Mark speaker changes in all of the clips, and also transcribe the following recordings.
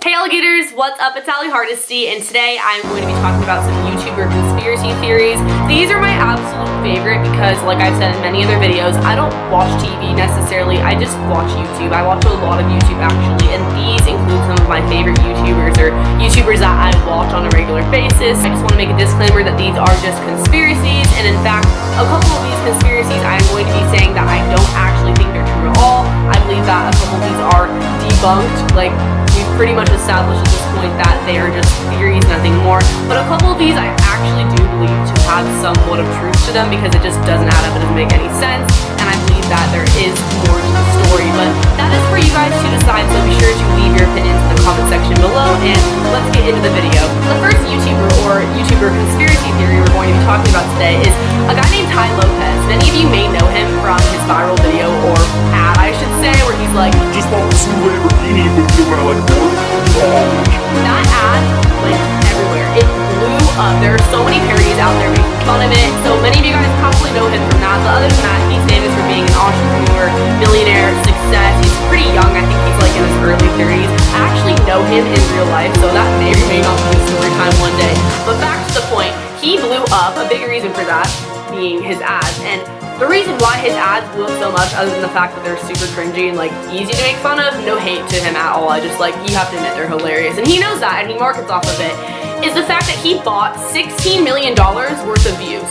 Speaker 1: Hey alligators, what's up? It's Allie Hardesty, and today I'm going to be talking about some YouTuber conspiracy theories. These are my absolute favorite because, like I've said in many other videos, I don't watch TV necessarily, I just watch YouTube. I watch a lot of YouTube actually, and these include some of my favorite YouTubers or YouTubers that I watch on a regular basis. I just want to make a disclaimer that these are just conspiracies, and in fact, a couple of these conspiracies I'm going to be saying that I don't actually think they're true at all. I believe that a couple of these are debunked, like we've pretty much established at this point that they are just theories, nothing more. But a couple of these I actually do believe to have somewhat of truth to them because it just doesn't add up, it doesn't make any sense, and I believe that there is more to the story. But that is for you guys to decide, so be sure to leave your opinions in the comment section below, and let's get into the video. The first YouTuber or YouTuber conspiracy theory we're going to be talking about today is a guy named Tai Lopez. Many of you may know him from his viral video, or ad I should say, where he's like,
Speaker 2: just bought this new Lamborghini with you when I like
Speaker 1: that ad went everywhere. It blew up. There are so many parodies out there making fun of it. So many of you guys probably know him from that. But other than that, he's famous for being an entrepreneur, millionaire, success. He's pretty young. I think he's like in his early 30s. I actually know him in real life, so that may or may not be a story time one day. But back to the point, he blew up. A big reason for that being his ads. And the reason why his ads blew up so much, other than the fact that they're super cringy and like easy to make fun of, no hate to him at all, I just like, you have to admit they're hilarious, and he knows that and he markets off of it, is the fact that he bought $16 million worth of views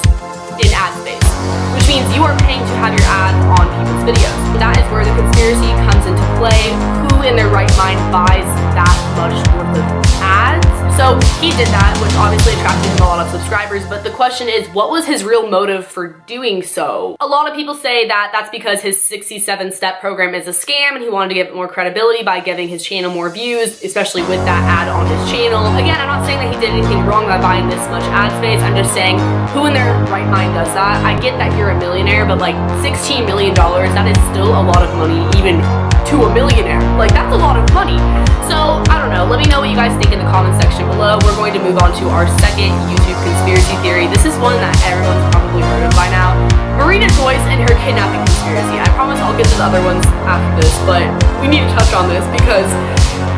Speaker 1: in ad space, which means you are paying to have your ads on people's videos. That is where the conspiracy comes into play. Who in their right mind buys that much worth of ads? So he did that, which obviously attracted him a lot of subscribers, but the question is, what was his real motive for doing so? A lot of people say that that's because his 67-step program is a scam and he wanted to give it more credibility by giving his channel more views, especially with that ad on his channel. Again, I'm not saying that he did anything wrong by buying this much ad space, I'm just saying, who in their right mind does that? I get that you're a millionaire, but like $16 million, that is still a lot of money, even to a millionaire. Like, that's a lot of money. So, I don't know, let me know what you guys think in the comment section below. We're going to move on to our second YouTube conspiracy theory. This is one that everyone's probably heard of by now. Marina Joyce and her kidnapping conspiracy. I promise I'll get to the other ones after this, but we need to touch on this because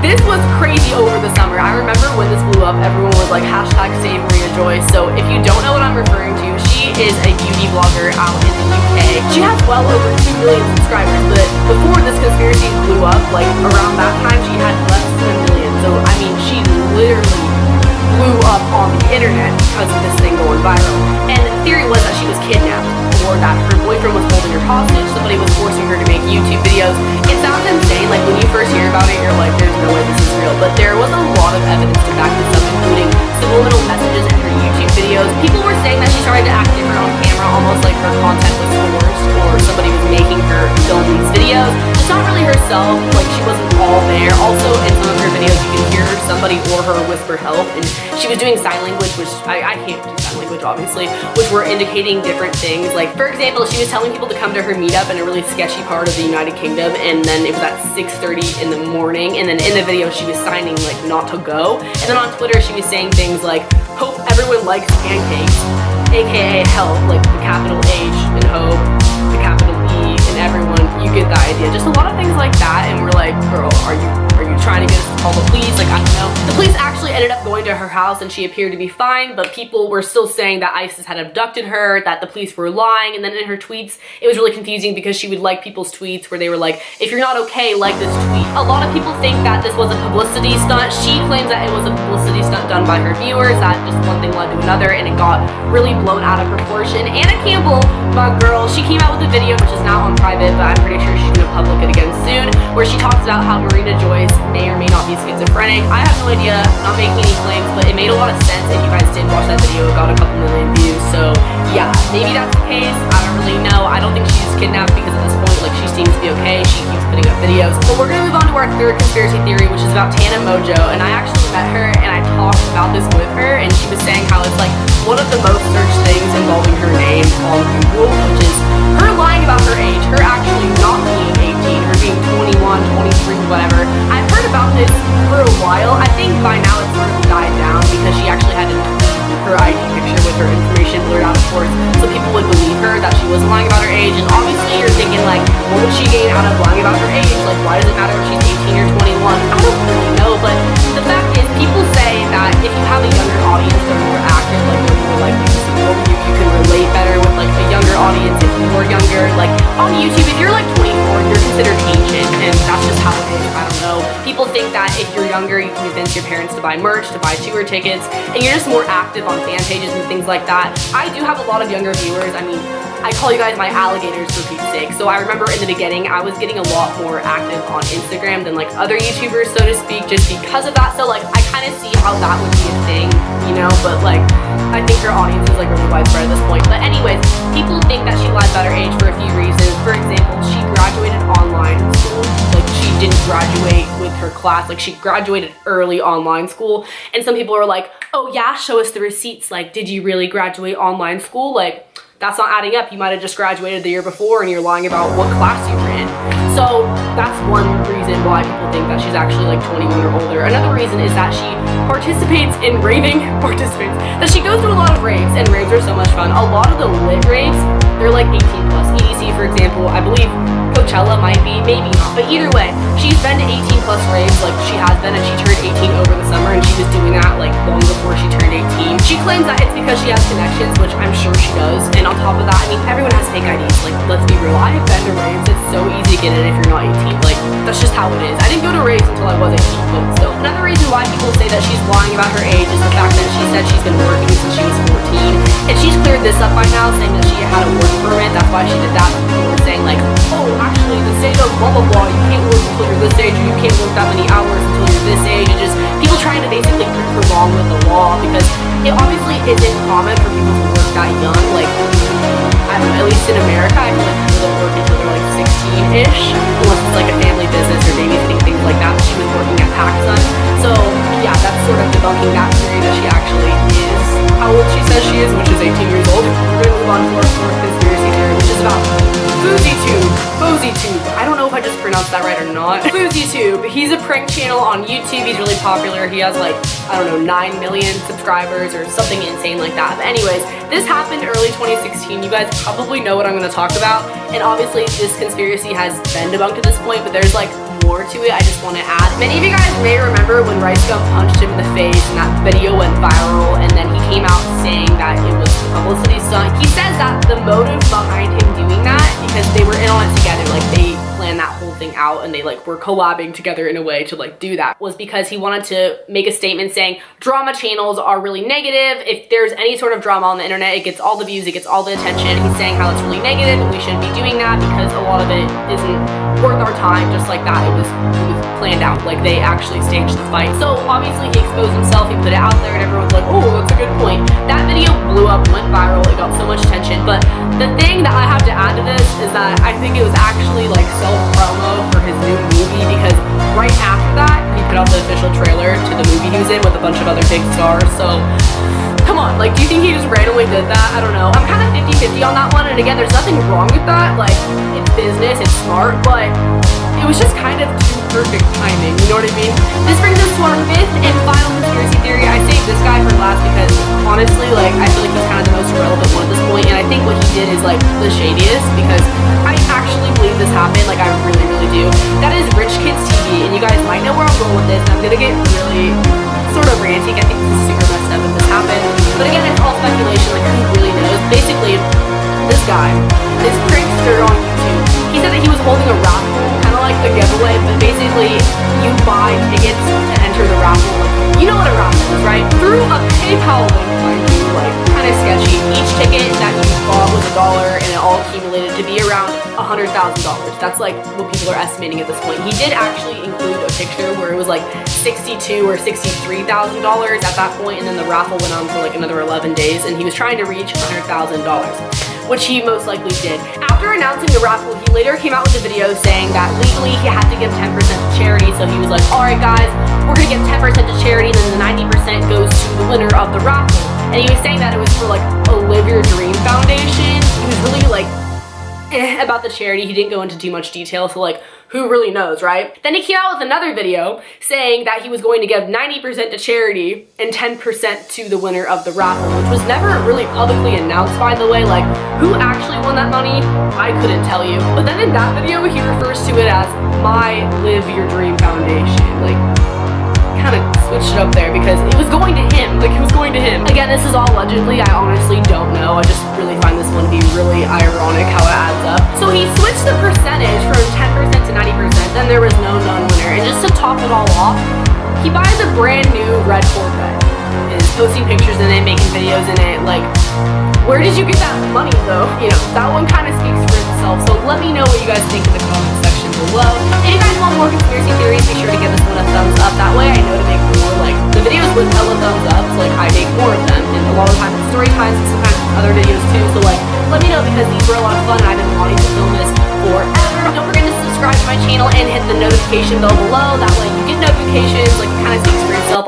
Speaker 1: this was crazy over the summer. I remember when this blew up, everyone was like, hashtag save Marina Joyce. So if you don't know what I'm referring to, she is a beauty blogger out in the UK. She has well over 2 million subscribers, but before this conspiracy blew up, like around that time, she had less than a million. So I mean, she literally blew up on the internet because of this thing going viral. And the theory was that she was kidnapped, or that her boyfriend was holding her hostage, somebody was forcing her to make YouTube videos. It sounds insane, like when you first hear about it, you're like, there's no way this is real, but there was a lot of evidence to back this up, including subliminal messages in her YouTube videos. People were saying that she started to act different on camera, almost like her content was forced, or somebody was making her film these videos. It's not really herself, like she wasn't all there. Also, in some of her videos, you can hear somebody or her whisper help, and she was doing sign language, which I can't do sign language, obviously, which were indicating different things. Like, for example, she was telling people to come to her meetup in a really sketchy part of the United Kingdom, and then it was at 6:30 in the morning, and then in the video she was signing like not to go. And then on Twitter she was saying things like, hope everyone likes pancakes, aka help, like the capital H in hope, the capital E in everyone. You get the idea. Just a lot of things like that, and we're like, girl, are you trying to get us to call the police? Like, I don't know. The police actually ended up going to her house and she appeared to be fine, but people were still saying that ISIS had abducted her, that the police were lying. And then in her tweets, it was really confusing because she would like people's tweets where they were like, if you're not okay, like this tweet. A lot of people think that this was a publicity stunt. She claims that it was a publicity stunt done by her viewers, that just one thing led to another and it got really blown out of proportion. Anna Campbell, my girl, she came out with a video, which is now on private, but I'm pretty sure she's gonna public it again soon, where she talks about how Marina Joyce may or may not be schizophrenic. I have no idea, not making any claims, but it made a lot of sense. If you guys did watch that video, it got a couple million views. So yeah, maybe that's the case. I don't really know. I don't think she's kidnapped because at this point, like, she seems to be okay. She keeps putting up videos. But we're gonna move on to our third conspiracy theory, which is about Tana Mongeau. And I actually met her and I talked about this with her, and she was saying how it's like one of the most searched things involving her name on Google, which is her lying about her age, her actually not being 18, her being 21, 23, whatever. I've heard about this for a while. I think by now it's sort of died down because she actually had to tweet her ID picture with her information blurred out, of course, so people would believe her that she wasn't lying about her age. And obviously you're thinking, like, what would she gain out of lying about her age? Like, why does it matter if she's 18 or 21? I don't really know, but that if you're younger, you can convince your parents to buy merch, to buy tour tickets, and you're just more active on fan pages and things like that. I do have a lot of younger viewers. I mean, I call you guys my alligators for Pete's sake. So I remember in the beginning, I was getting a lot more active on Instagram than like other YouTubers, so to speak, just because of that. So like, I kind of see how that would be a thing, you know, but like, I think her audience is like really widespread at this point. But anyways, people think that she lied about her age for a few reasons. For example, she graduated online school. Like, she didn't graduate with her class. Like, she graduated early online school. And some people are like, oh yeah, show us the receipts. Like, did you really graduate online school? Like, that's not adding up. You might have just graduated the year before and you're lying about what class you were in. So that's one reason why people think that she's actually like 21 or older. Another reason is that she participates in that she goes to a lot of raves, and raves are so much fun. A lot of the lit raves, they're like 18 plus. EDC, for example, I believe Coachella might be, maybe not, but either way, she's been to 18 plus raves, like she has been, and she turned 18 over the summer, and she was doing that like long before she turned 18. She claims that it's because she has connections, which I'm sure she does, and on top of that, I mean, everyone has fake IDs, like, let's be real, I have been to raves, it's so easy to get in if you're not 18, like, that's just how it is. I didn't go to raves until I was 18, but still. Another reason why people say that she's lying about her age is the fact that she said she's been working since she was 14, and she's cleared this up by now, saying that she had a work permit, that's why she did that. People were saying like, oh, actually the state of blah blah blah, you can't work until you're this age, or you can't work that many hours until you're this age. It's just people trying to basically prove her wrong with the law, because it obviously isn't common for people to work that young. Like, I don't know, at least in America, I feel like people don't work until they're like 16-ish, unless it's like a family business or babysitting, things like that. But she was working at PacSun, so yeah, that's sort of debunking that theory that she actually is how old she says she is, which is 18 years old. We're gonna move on to our fourth conspiracy theory, which is about FouseyTube. I don't know if I just pronounced that right or not. FouseyTube. He's a prank channel on YouTube. He's really popular. He has like, I don't know, 9 million subscribers or something insane like that. But anyways, this happened early 2016. You guys probably know what I'm going to talk about. And obviously this conspiracy has been debunked at this point, but there's like more to it I just want to add. Many of you guys may remember when Rice Gum punched him in the face and that video went viral, and then he came out saying that it was a publicity stunt. He says that the motive behind him doing that, because they were in on it together, like they planned that whole thing out and they like were collabing together in a way to like do that, was because he wanted to make a statement saying drama channels are really negative. If there's any sort of drama on the internet, it gets all the views, it gets all the attention. He's saying how it's really negative and we shouldn't be doing that because a lot of it isn't worth our time. Just like that, it was planned out, like they actually staged the fight. So obviously he exposed himself, he put it out there, and everyone's like, oh, that's a good point. That video blew up, went viral, it got so much attention. But the thing that I have to add to this is that I think it was actually like self-promo for his new movie, because right after that he put out the official trailer to the movie he was in with a bunch of other big stars. So come on, like, do you think he just randomly did that? I don't know. I'm kind of 50-50 on that one, and again, there's nothing wrong with that. Like, it's business, it's smart, but it was just kind of too perfect timing, you know what I mean? This brings us to our fifth and final conspiracy theory. I saved this guy for last because, honestly, like, I feel like he's kind of the most irrelevant one at this point, and I think what he did is, like, the shadiest, because I actually believe this happened, like, I really, really do. That is Rich Kids TV, and you guys might know where I'm going with this, and I'm gonna get really sort of ranting. I think this is super messed up if this happened, but again, it's all speculation, like, who really knows? Basically, this guy, this prankster on YouTube, he said that he was holding a raffle, kind of like a giveaway, but basically you buy tickets to enter the raffle. Like, you know what a raffle is, right? Through a PayPal link, mind you, like, kind of sketchy. Each ticket that you bought was $1, and it all accumulated to be around $100,000. That's like what people are estimating at this point. He did actually include a picture where it was like $62,000 or $63,000 at that point, and then the raffle went on for like another 11 days, and he was trying to reach $100,000. Which he most likely did. After announcing the raffle, he later came out with a video saying that legally he had to give 10% to charity. So he was like, alright guys, we're gonna give 10% to charity, and then the 90% goes to the winner of the raffle. And he was saying that it was for like a Live Your Dream Foundation. He was really like about the charity. He didn't go into too much detail, so like, who really knows, right? Then he came out with another video saying that he was going to give 90% to charity and 10% to the winner of the raffle, which was never really publicly announced, by the way. Like, who actually won that money, I couldn't tell you. But then in that video, he refers to it as my Live Your Dream Foundation. Like, kind of switched it up there because it was going to him. Like, it was going to him. Again, this is all allegedly. I honestly don't know. I just really find this one to be really ironic how it adds up. So he switched the percentage from 10% to 90%, then there was no non-winner. And just to top it all off, posting pictures in it, making videos in it. Like, where did you get that money though? You know, that one kind of speaks for itself. So let me know what you guys think in the comment section below. If you guys want more conspiracy theories, be sure to give this one a thumbs up. That way I know to make more, like, the videos with hella thumbs up, so like I make more of them. And a lot of times it's story times and sometimes it's other videos too. So like, let me know because these were a lot of fun and I've been wanting to film this forever. Don't forget to subscribe to my channel and hit the notification bell below. That way you get notifications, like, it kind of speaks for itself.